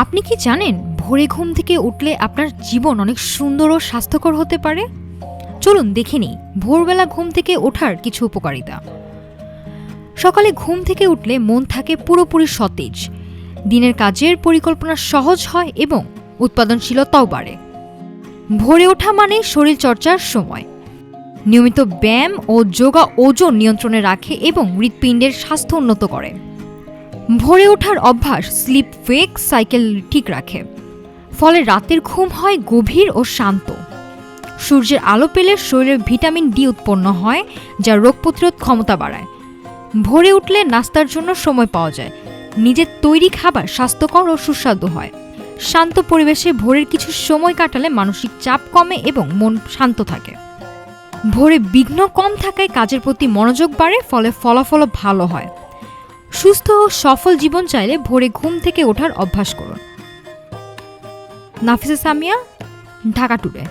আপনি কি জানেন ভোরে ঘুম থেকে উঠলে আপনার জীবন অনেক সুন্দর ও স্বাস্থ্যকর হতে পারে? চলুন দেখে নিই ভোরবেলা ঘুম থেকে ওঠার কিছু উপকারিতা। সকালে ঘুম থেকে উঠলে মন থাকে পুরোপুরি সতেজ, দিনের কাজের পরিকল্পনা সহজ হয় এবং উৎপাদনশীলতাও বাড়ে। ভোরে ওঠা মানে শরীরচর্চার সময়। নিয়মিত ব্যায়াম ও যোগা ওজন নিয়ন্ত্রণে রাখে এবং হৃৎপিণ্ডের স্বাস্থ্য উন্নত করে। ভোরে ওঠার অভ্যাস স্লিপ ওয়েক সাইকেল ঠিক রাখে, ফলে রাতের ঘুম হয় গভীর ও শান্ত। সূর্যের আলো পেলে শরীরে ভিটামিন ডি উৎপন্ন হয়, যা রোগ প্রতিরোধ ক্ষমতা বাড়ায়। ভোরে উঠলে নাস্তার জন্য সময় পাওয়া যায়, নিজের তৈরি খাবার স্বাস্থ্যকর ও সুস্বাদু হয়। শান্ত পরিবেশে ভোরের কিছু সময় কাটালে মানসিক চাপ কমে এবং মন শান্ত থাকে। ভোরে বিঘ্ন কম থাকায় কাজের প্রতি মনোযোগ বাড়ে, ফলে ফলাফলও ভালো হয়। সুস্থ ও সফল জীবন চাইলে ভোরে ঘুম থেকে ওঠার অভ্যাস করুন। নাফিসা সামিয়া, ঢাকা টুডে।